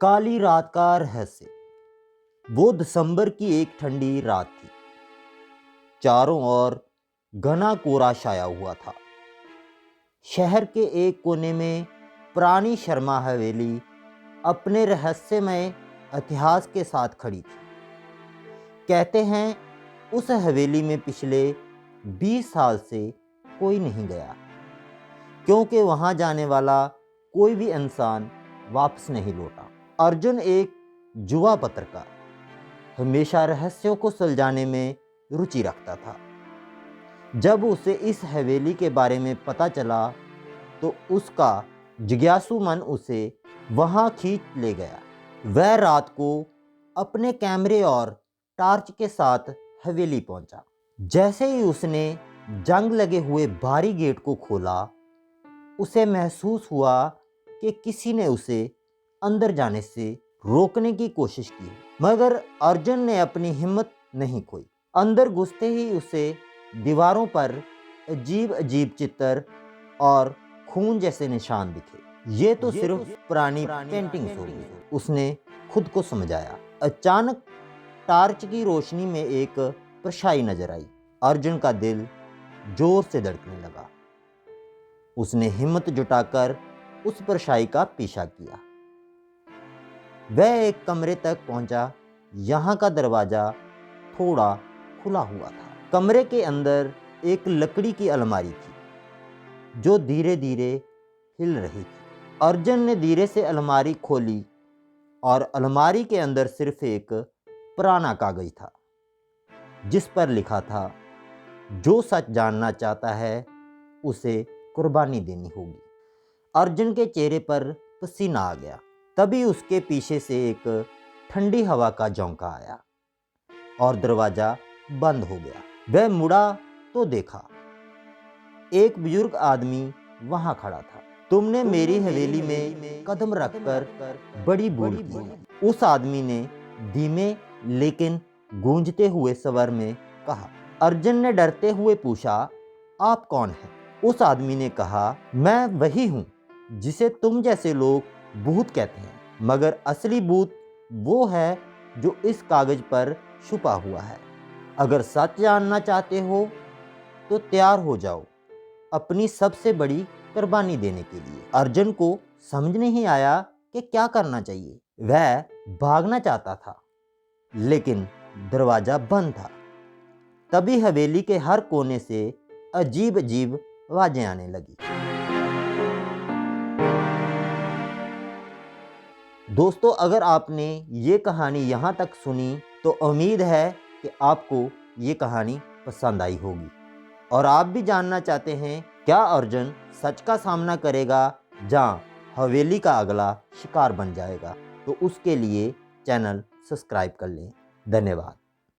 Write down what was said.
काली रात का रहस्य। वो दिसंबर की एक ठंडी रात थी। चारों ओर घना कोहरा छाया हुआ था। शहर के एक कोने में पुरानी शर्मा हवेली अपने रहस्यमय इतिहास के साथ खड़ी थी। कहते हैं उस हवेली में पिछले 20 साल से कोई नहीं गया, क्योंकि वहां जाने वाला कोई भी इंसान वापस नहीं लौटा। अर्जुन एक युवा पत्रकार हमेशा रहस्यों को सुलझाने में रुचि रखता था। जब उसे इस हवेली के बारे में पता चला तो उसका जिज्ञासु मन उसे वहां खींच ले गया। वह रात को अपने कैमरे और टार्च के साथ हवेली पहुंचा। जैसे ही उसने जंग लगे हुए भारी गेट को खोला, उसे महसूस हुआ कि किसी ने उसे अंदर जाने से रोकने की कोशिश की, मगर अर्जुन ने अपनी हिम्मत नहीं खोई। अंदर घुसते ही उसे दीवारों पर अजीब अजीब चित्र और खून जैसे निशान दिखे। ये तो सिर्फ पुरानी पेंटिंग्स होगी, उसने खुद को समझाया। अचानक टार्च की रोशनी में एक परछाई नजर आई। अर्जुन का दिल जोर से धड़कने लगा। उसने हिम्मत जुटाकर उस परछाई का पीछा किया। वह एक कमरे तक पहुंचा। यहाँ का दरवाजा थोड़ा खुला हुआ था। कमरे के अंदर एक लकड़ी की अलमारी थी जो धीरे धीरे हिल रही थी। अर्जुन ने धीरे से अलमारी खोली और अलमारी के अंदर सिर्फ एक पुराना कागज था जिस पर लिखा था, जो सच जानना चाहता है उसे कुर्बानी देनी होगी। अर्जुन के चेहरे पर पसीना आ गया। तभी उसके पीछे से एक ठंडी हवा का झोंका आया और दरवाजा बंद हो गया। वह मुड़ा तो देखा एक बुजुर्ग आदमी वहां खड़ा था। तुमने मेरी हवेली में कदम रखकर बड़ी भूल की, उस आदमी ने धीमे लेकिन गूंजते हुए स्वर में कहा। अर्जुन ने डरते हुए पूछा, आप कौन हैं? उस आदमी ने कहा, मैं वही हूं जिसे तुम जैसे लोग भूत कहते हैं, मगर असली भूत वो है जो इस कागज पर छुपा हुआ है। अगर सच जानना चाहते हो तो तैयार हो जाओ अपनी सबसे बड़ी कुर्बानी देने के लिए। अर्जुन को समझ नहीं आया कि क्या करना चाहिए। वह भागना चाहता था लेकिन दरवाजा बंद था। तभी हवेली के हर कोने से अजीब अजीब आवाजें आने लगी। दोस्तों, अगर आपने ये कहानी यहाँ तक सुनी तो उम्मीद है कि आपको ये कहानी पसंद आई होगी और आप भी जानना चाहते हैं क्या अर्जुन सच का सामना करेगा या हवेली का अगला शिकार बन जाएगा, तो उसके लिए चैनल सब्सक्राइब कर लें। धन्यवाद।